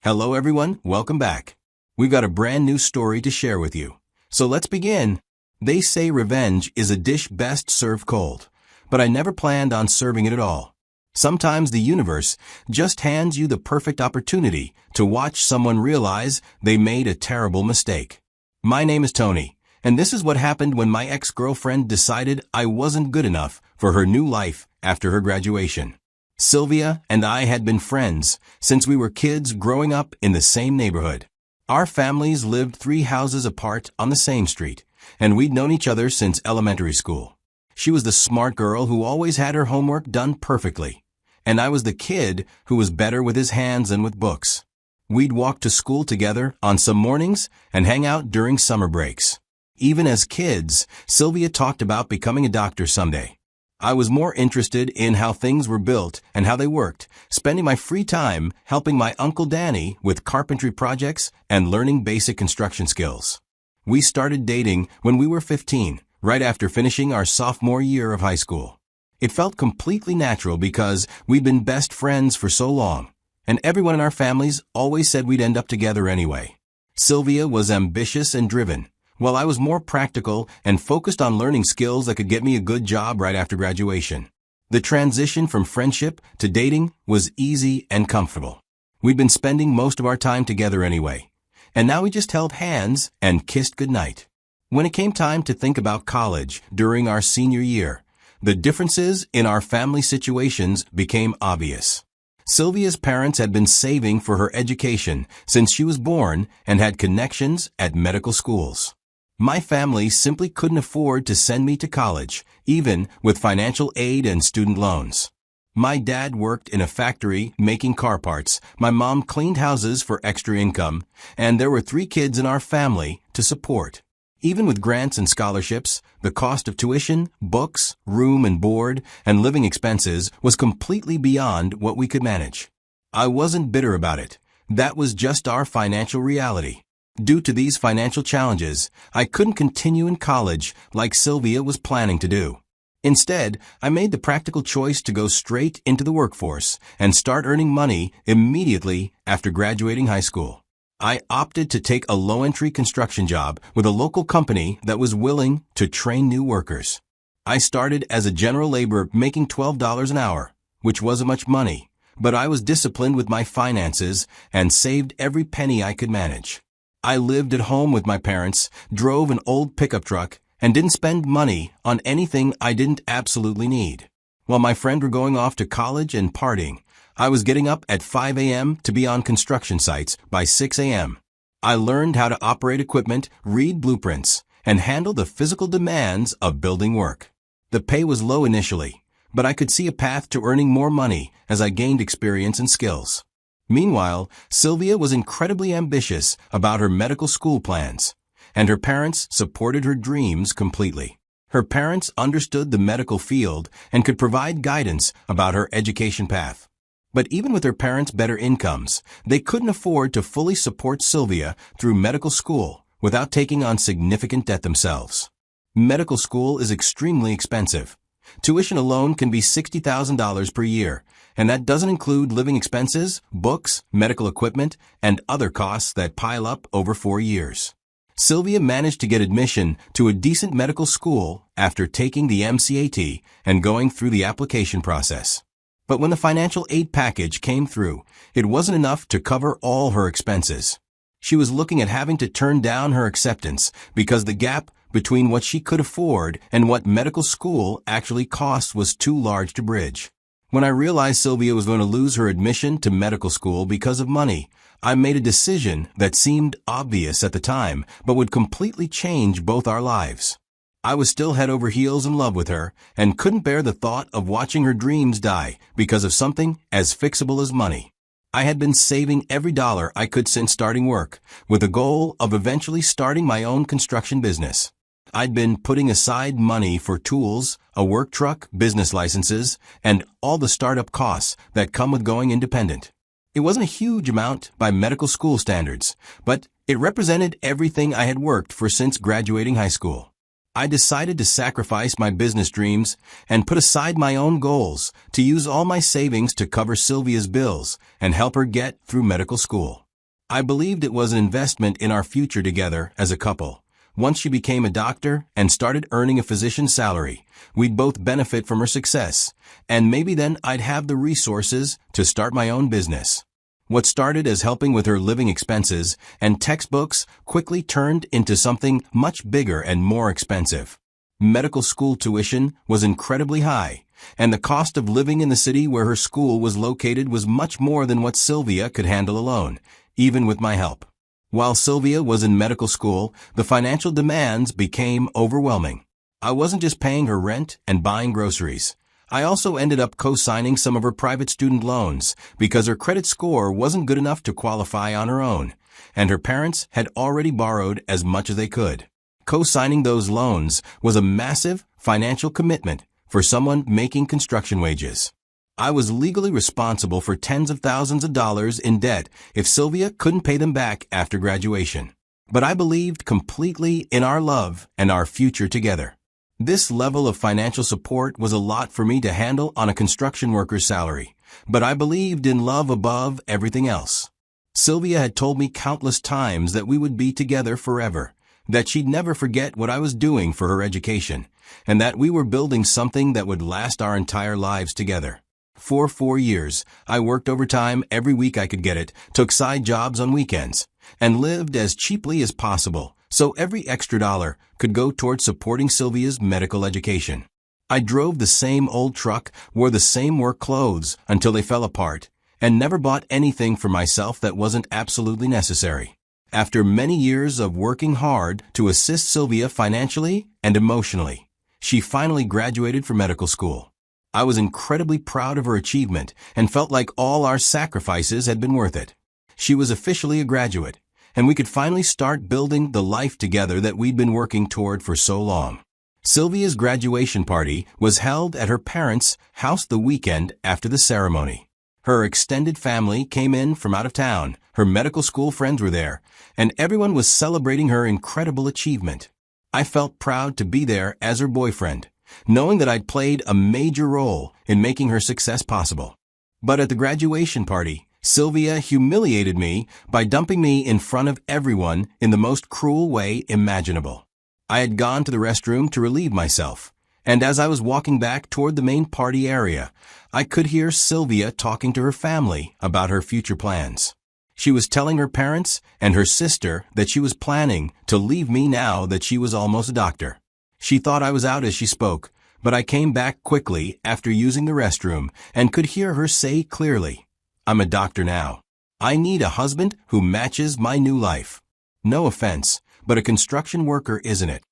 Hello everyone, welcome back. We've got a brand new story to share with you. So let's begin. They say revenge is a dish best served cold, but I never planned on serving it at all. Sometimes the universe just hands you the perfect opportunity to watch someone realize they made a terrible mistake. My name is Tony, and this is what happened when my ex-girlfriend decided I wasn't good enough for her new life after her graduation. Sylvia and I had been friends since we were kids growing up in the same neighborhood. Our families lived 3 houses apart on the same street, and we'd known each other since elementary school. She was the smart girl who always had her homework done perfectly, and I was the kid who was better with his hands than with books. We'd walk to school together on some mornings and hang out during summer breaks. Even as kids, Sylvia talked about becoming a doctor someday. I was more interested in how things were built and how they worked, spending my free time helping my Uncle Danny with carpentry projects and learning basic construction skills. We started dating when we were 15, right after finishing our sophomore year of high school. It felt completely natural because we'd been best friends for so long, and everyone in our families always said we'd end up together anyway. Sylvia was ambitious and driven, while I was more practical and focused on learning skills that could get me a good job right after graduation. The transition from friendship to dating was easy and comfortable. We'd been spending most of our time together anyway, and now we just held hands and kissed goodnight. When it came time to think about college during our senior year, the differences in our family situations became obvious. Sylvia's parents had been saving for her education since she was born and had connections at medical schools. My family simply couldn't afford to send me to college, even with financial aid and student loans. My dad worked in a factory making car parts, my mom cleaned houses for extra income, and there were 3 kids in our family to support. Even with grants and scholarships, the cost of tuition, books, room and board, and living expenses was completely beyond what we could manage. I wasn't bitter about it. That was just our financial reality. Due to these financial challenges, I couldn't continue in college like Sylvia was planning to do. Instead, I made the practical choice to go straight into the workforce and start earning money immediately after graduating high school. I opted to take a low-entry construction job with a local company that was willing to train new workers. I started as a general laborer making $12 an hour, which wasn't much money, but I was disciplined with my finances and saved every penny I could manage. I lived at home with my parents, drove an old pickup truck, and didn't spend money on anything I didn't absolutely need. While my friends were going off to college and partying, I was getting up at 5 a.m. to be on construction sites by 6 a.m. I learned how to operate equipment, read blueprints, and handle the physical demands of building work. The pay was low initially, but I could see a path to earning more money as I gained experience and skills. Meanwhile, Sylvia was incredibly ambitious about her medical school plans, and her parents supported her dreams completely. Her parents understood the medical field and could provide guidance about her education path. But even with her parents' better incomes, they couldn't afford to fully support Sylvia through medical school without taking on significant debt themselves. Medical school is extremely expensive. Tuition alone can be $60,000 per year, and that doesn't include living expenses, books, medical equipment, and other costs that pile up over 4 years. Sylvia managed to get admission to a decent medical school after taking the MCAT and going through the application process. But when the financial aid package came through, it wasn't enough to cover all her expenses. She was looking at having to turn down her acceptance because the gap between what she could afford and what medical school actually cost was too large to bridge. When I realized Sylvia was going to lose her admission to medical school because of money, I made a decision that seemed obvious at the time, but would completely change both our lives. I was still head over heels in love with her and couldn't bear the thought of watching her dreams die because of something as fixable as money. I had been saving every dollar I could since starting work, with the goal of eventually starting my own construction business. I'd been putting aside money for tools, a work truck, business licenses, and all the startup costs that come with going independent. It wasn't a huge amount by medical school standards, but it represented everything I had worked for since graduating high school. I decided to sacrifice my business dreams and put aside my own goals to use all my savings to cover Sylvia's bills and help her get through medical school. I believed it was an investment in our future together as a couple. Once she became a doctor and started earning a physician's salary, we'd both benefit from her success, and maybe then I'd have the resources to start my own business. What started as helping with her living expenses and textbooks quickly turned into something much bigger and more expensive. Medical school tuition was incredibly high, and the cost of living in the city where her school was located was much more than what Sylvia could handle alone, even with my help. While Sylvia was in medical school, the financial demands became overwhelming. I wasn't just paying her rent and buying groceries. I also ended up co-signing some of her private student loans because her credit score wasn't good enough to qualify on her own, and her parents had already borrowed as much as they could. Co-signing those loans was a massive financial commitment for someone making construction wages. I was legally responsible for tens of thousands of dollars in debt if Sylvia couldn't pay them back after graduation. But I believed completely in our love and our future together. This level of financial support was a lot for me to handle on a construction worker's salary, but I believed in love above everything else. Sylvia had told me countless times that we would be together forever, that she'd never forget what I was doing for her education, and that we were building something that would last our entire lives together. For 4 years, I worked overtime every week I could get it, took side jobs on weekends, and lived as cheaply as possible, so every extra dollar could go towards supporting Sylvia's medical education. I drove the same old truck, wore the same work clothes until they fell apart, and never bought anything for myself that wasn't absolutely necessary. After many years of working hard to assist Sylvia financially and emotionally, she finally graduated from medical school. I was incredibly proud of her achievement and felt like all our sacrifices had been worth it. She was officially a graduate, and we could finally start building the life together that we'd been working toward for so long. Sylvia's graduation party was held at her parents' house the weekend after the ceremony. Her extended family came in from out of town, her medical school friends were there, and everyone was celebrating her incredible achievement. I felt proud to be there as her boyfriend, knowing that I'd played a major role in making her success possible. But at the graduation party, Sylvia humiliated me by dumping me in front of everyone in the most cruel way imaginable. I had gone to the restroom to relieve myself, and as I was walking back toward the main party area, I could hear Sylvia talking to her family about her future plans. She was telling her parents and her sister that she was planning to leave me now that she was almost a doctor. She thought I was out as she spoke, but I came back quickly after using the restroom and could hear her say clearly, "I'm a doctor now. I need a husband who matches my new life." No offense, but a construction worker isn't it?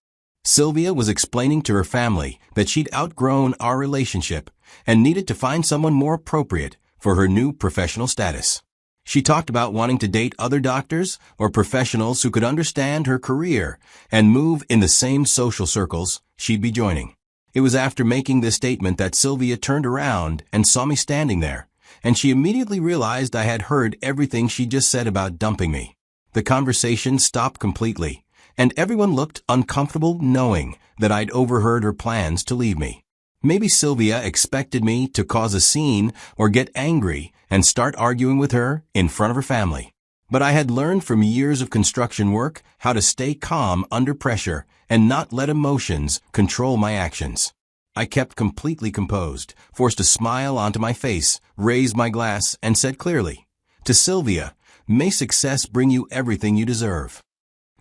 Sylvia was explaining to her family that she'd outgrown our relationship and needed to find someone more appropriate for her new professional status. She talked about wanting to date other doctors or professionals who could understand her career and move in the same social circles she'd be joining. It was after making this statement that Sylvia turned around and saw me standing there, and she immediately realized I had heard everything she just said about dumping me. The conversation stopped completely, and everyone looked uncomfortable knowing that I'd overheard her plans to leave me. Maybe Sylvia expected me to cause a scene or get angry and start arguing with her in front of her family. But I had learned from years of construction work how to stay calm under pressure and not let emotions control my actions. I kept completely composed, forced a smile onto my face, raised my glass, and said clearly, "To Sylvia, may success bring you everything you deserve."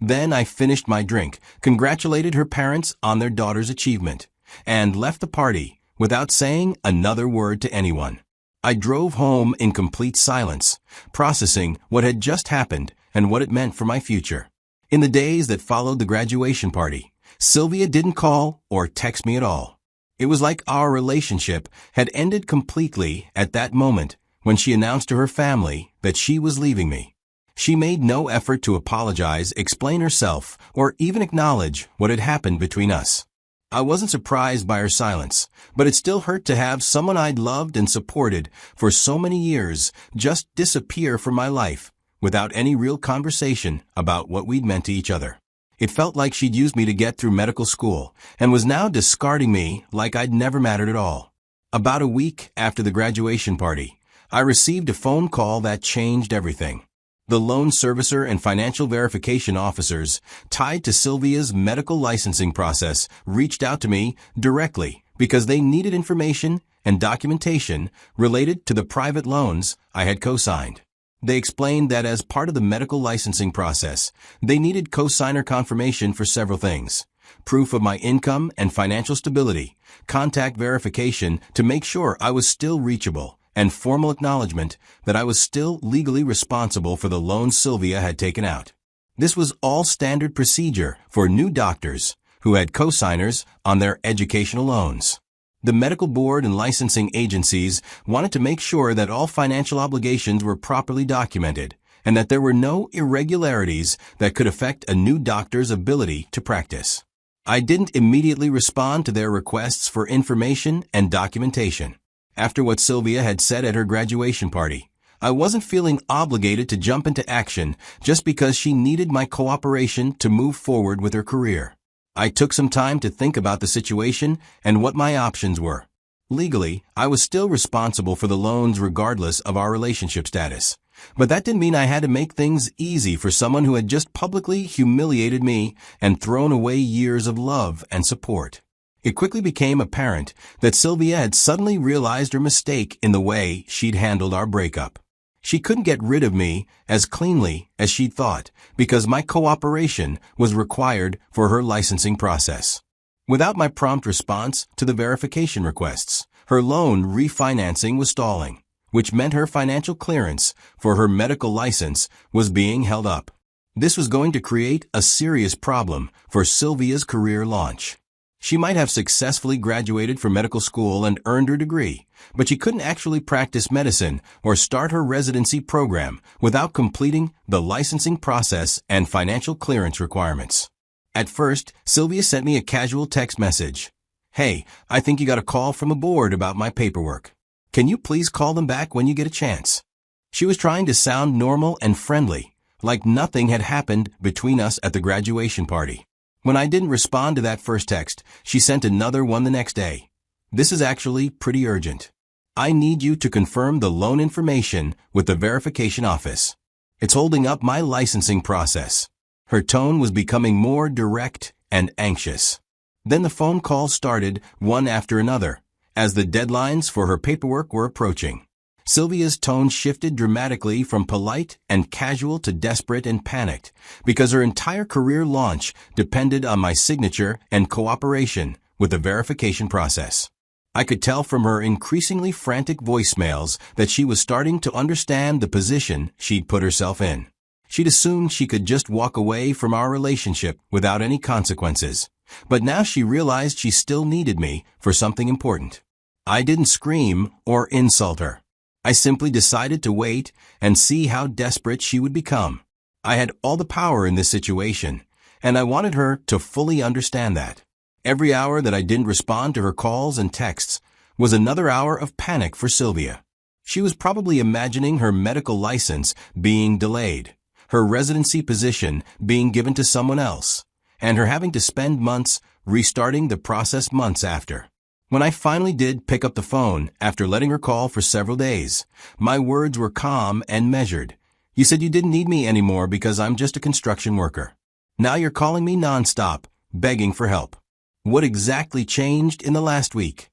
Then I finished my drink, congratulated her parents on their daughter's achievement, and left the party without saying another word to anyone. I drove home in complete silence, processing what had just happened and what it meant for my future. In the days that followed the graduation party, Sylvia didn't call or text me at all. It was like our relationship had ended completely at that moment when she announced to her family that she was leaving me. She made no effort to apologize, explain herself, or even acknowledge what had happened between us. I wasn't surprised by her silence, but it still hurt to have someone I'd loved and supported for so many years just disappear from my life without any real conversation about what we'd meant to each other. It felt like she'd used me to get through medical school and was now discarding me like I'd never mattered at all. About a week after the graduation party, I received a phone call that changed everything. The loan servicer and financial verification officers tied to Sylvia's medical licensing process reached out to me directly because they needed information and documentation related to the private loans I had co-signed. They explained that as part of the medical licensing process, they needed co-signer confirmation for several things: proof of my income and financial stability, contact verification to make sure I was still reachable, and formal acknowledgement that I was still legally responsible for the loans Sylvia had taken out. This was all standard procedure for new doctors who had co-signers on their educational loans. The medical board and licensing agencies wanted to make sure that all financial obligations were properly documented and that there were no irregularities that could affect a new doctor's ability to practice. I didn't immediately respond to their requests for information and documentation. After what Sylvia had said at her graduation party, I wasn't feeling obligated to jump into action just because she needed my cooperation to move forward with her career. I took some time to think about the situation and what my options were. Legally, I was still responsible for the loans regardless of our relationship status. But that didn't mean I had to make things easy for someone who had just publicly humiliated me and thrown away years of love and support. It quickly became apparent that Sylvia had suddenly realized her mistake in the way she'd handled our breakup. She couldn't get rid of me as cleanly as she'd thought because my cooperation was required for her licensing process. Without my prompt response to the verification requests, her loan refinancing was stalling, which meant her financial clearance for her medical license was being held up. This was going to create a serious problem for Sylvia's career launch. She might have successfully graduated from medical school and earned her degree, but she couldn't actually practice medicine or start her residency program without completing the licensing process and financial clearance requirements. At first, Sylvia sent me a casual text message. "Hey, I think you got a call from a board about my paperwork. Can you please call them back when you get a chance?" She was trying to sound normal and friendly, like nothing had happened between us at the graduation party. When I didn't respond to that first text, she sent another one the next day. "This is actually pretty urgent. I need you to confirm the loan information with the verification office. It's holding up my licensing process." Her tone was becoming more direct and anxious. Then the phone calls started one after another, as the deadlines for her paperwork were approaching. Sylvia's tone shifted dramatically from polite and casual to desperate and panicked because her entire career launch depended on my signature and cooperation with the verification process. I could tell from her increasingly frantic voicemails that she was starting to understand the position she'd put herself in. She'd assumed she could just walk away from our relationship without any consequences, but now she realized she still needed me for something important. I didn't scream or insult her. I simply decided to wait and see how desperate she would become. I had all the power in this situation, and I wanted her to fully understand that. Every hour that I didn't respond to her calls and texts was another hour of panic for Sylvia. She was probably imagining her medical license being delayed, her residency position being given to someone else, and her having to spend months restarting the process months after. When I finally did pick up the phone after letting her call for several days, my words were calm and measured. "You said you didn't need me anymore because I'm just a construction worker. Now you're calling me nonstop, begging for help. What exactly changed in the last week?"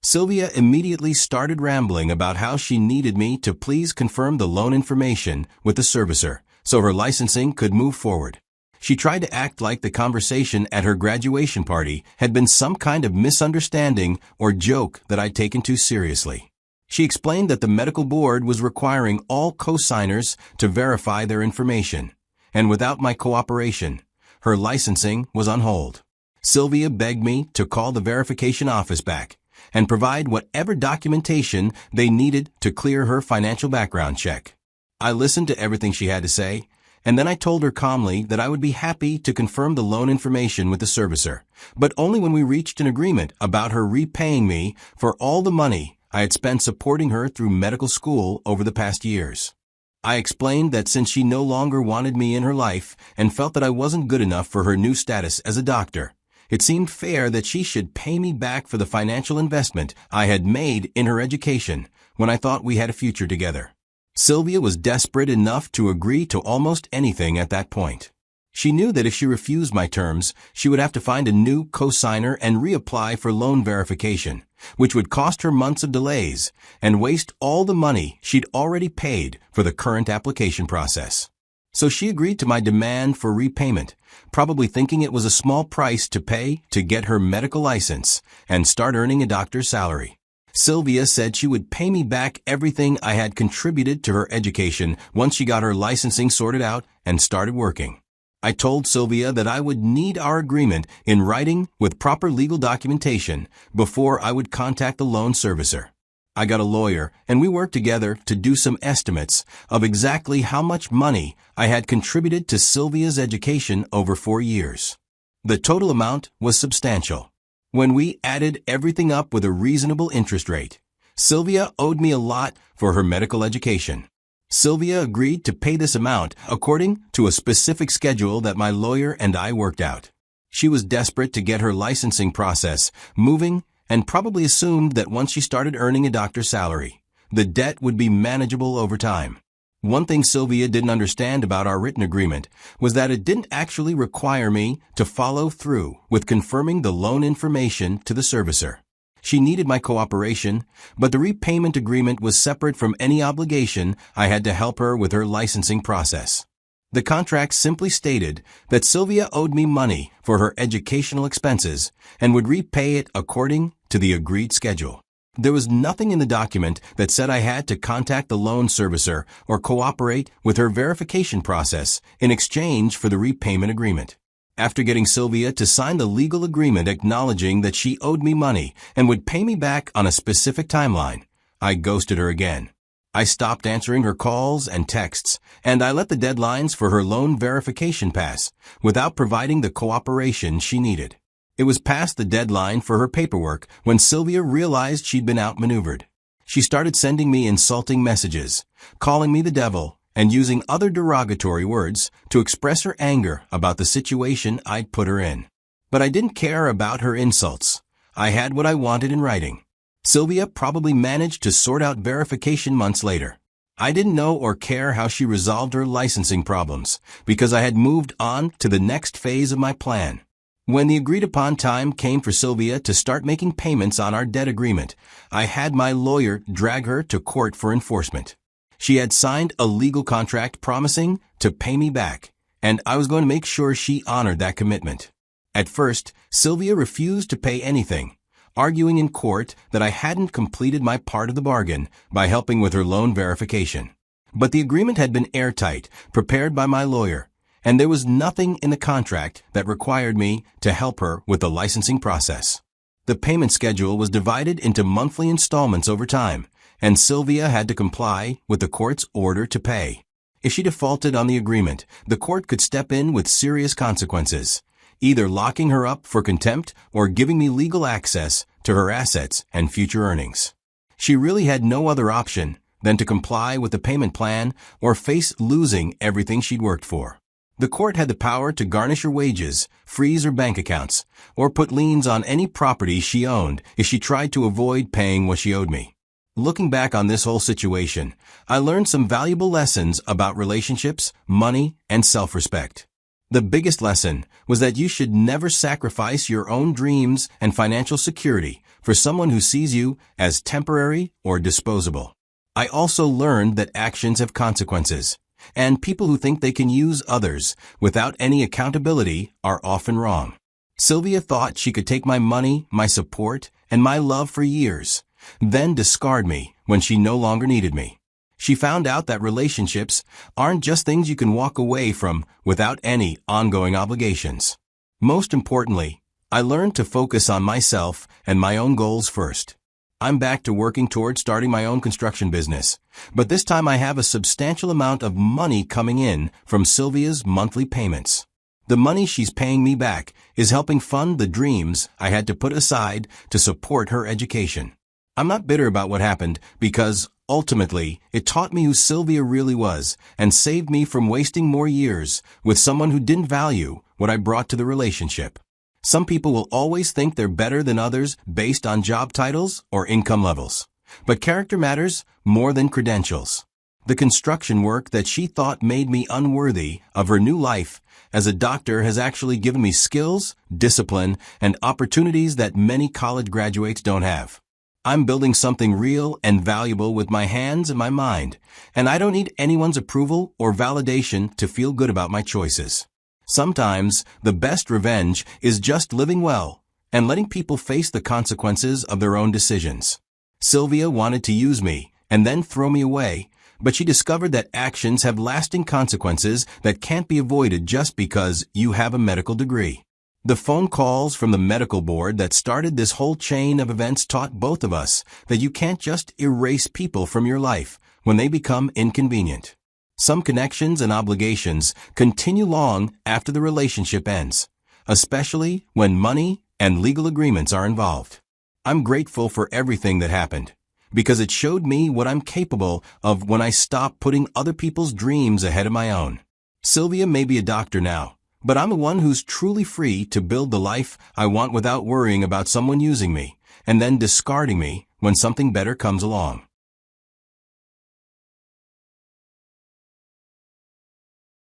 Sylvia immediately started rambling about how she needed me to please confirm the loan information with the servicer so her licensing could move forward. She tried to act like the conversation at her graduation party had been some kind of misunderstanding or joke that I'd taken too seriously. She explained that the medical board was requiring all co-signers to verify their information, and without my cooperation, her licensing was on hold. Sylvia begged me to call the verification office back and provide whatever documentation they needed to clear her financial background check. I listened to everything she had to say, and then I told her calmly that I would be happy to confirm the loan information with the servicer, but only when we reached an agreement about her repaying me for all the money I had spent supporting her through medical school over the past years. I explained that since she no longer wanted me in her life and felt that I wasn't good enough for her new status as a doctor, it seemed fair that she should pay me back for the financial investment I had made in her education when I thought we had a future together. Sylvia was desperate enough to agree to almost anything at that point. She knew that if she refused my terms, she would have to find a new co-signer and reapply for loan verification, which would cost her months of delays and waste all the money she'd already paid for the current application process. So she agreed to my demand for repayment, probably thinking it was a small price to pay to get her medical license and start earning a doctor's salary. Sylvia said she would pay me back everything I had contributed to her education once she got her licensing sorted out and started working. I told Sylvia that I would need our agreement in writing with proper legal documentation before I would contact the loan servicer. I got a lawyer, and we worked together to do some estimates of exactly how much money I had contributed to Sylvia's education over 4 years. The total amount was substantial. When we added everything up with a reasonable interest rate, Sylvia owed me a lot for her medical education. Sylvia agreed to pay this amount according to a specific schedule that my lawyer and I worked out. She was desperate to get her licensing process moving and probably assumed that once she started earning a doctor's salary, the debt would be manageable over time. One thing Sylvia didn't understand about our written agreement was that it didn't actually require me to follow through with confirming the loan information to the servicer. She needed my cooperation, but the repayment agreement was separate from any obligation I had to help her with her licensing process. The contract simply stated that Sylvia owed me money for her educational expenses and would repay it according to the agreed schedule. There was nothing in the document that said I had to contact the loan servicer or cooperate with her verification process in exchange for the repayment agreement. After getting Sylvia to sign the legal agreement acknowledging that she owed me money and would pay me back on a specific timeline, I ghosted her again. I stopped answering her calls and texts, and I let the deadlines for her loan verification pass without providing the cooperation she needed. It was past the deadline for her paperwork when Sylvia realized she'd been outmaneuvered. She started sending me insulting messages, calling me the devil, and using other derogatory words to express her anger about the situation I'd put her in. But I didn't care about her insults. I had what I wanted in writing. Sylvia probably managed to sort out verification months later. I didn't know or care how she resolved her licensing problems because I had moved on to the next phase of my plan. When the agreed-upon time came for Sylvia to start making payments on our debt agreement, I had my lawyer drag her to court for enforcement. She had signed a legal contract promising to pay me back, and I was going to make sure she honored that commitment. At first, Sylvia refused to pay anything, arguing in court that I hadn't completed my part of the bargain by helping with her loan verification. But the agreement had been airtight, prepared by my lawyer, and there was nothing in the contract that required me to help her with the licensing process. The payment schedule was divided into monthly installments over time, and Sylvia had to comply with the court's order to pay. If she defaulted on the agreement, the court could step in with serious consequences, either locking her up for contempt or giving me legal access to her assets and future earnings. She really had no other option than to comply with the payment plan or face losing everything she'd worked for. The court had the power to garnish her wages, freeze her bank accounts, or put liens on any property she owned if she tried to avoid paying what she owed me. Looking back on this whole situation, I learned some valuable lessons about relationships, money, and self-respect. The biggest lesson was that you should never sacrifice your own dreams and financial security for someone who sees you as temporary or disposable. I also learned that actions have consequences, and people who think they can use others without any accountability are often wrong. Sylvia thought she could take my money, my support, and my love for years, then discard me when she no longer needed me. She found out that relationships aren't just things you can walk away from without any ongoing obligations. Most importantly, I learned to focus on myself and my own goals first. I'm back to working toward starting my own construction business, but this time I have a substantial amount of money coming in from Sylvia's monthly payments. The money she's paying me back is helping fund the dreams I had to put aside to support her education. I'm not bitter about what happened because, ultimately, it taught me who Sylvia really was and saved me from wasting more years with someone who didn't value what I brought to the relationship. Some people will always think they're better than others based on job titles or income levels. But character matters more than credentials. The construction work that she thought made me unworthy of her new life as a doctor has actually given me skills, discipline, and opportunities that many college graduates don't have. I'm building something real and valuable with my hands and my mind, and I don't need anyone's approval or validation to feel good about my choices. Sometimes, the best revenge is just living well and letting people face the consequences of their own decisions. Sylvia wanted to use me and then throw me away, but she discovered that actions have lasting consequences that can't be avoided just because you have a medical degree. The phone calls from the medical board that started this whole chain of events taught both of us that you can't just erase people from your life when they become inconvenient. Some connections and obligations continue long after the relationship ends, especially when money and legal agreements are involved. I'm grateful for everything that happened, because it showed me what I'm capable of when I stop putting other people's dreams ahead of my own. Sylvia may be a doctor now, but I'm the one who's truly free to build the life I want without worrying about someone using me and then discarding me when something better comes along.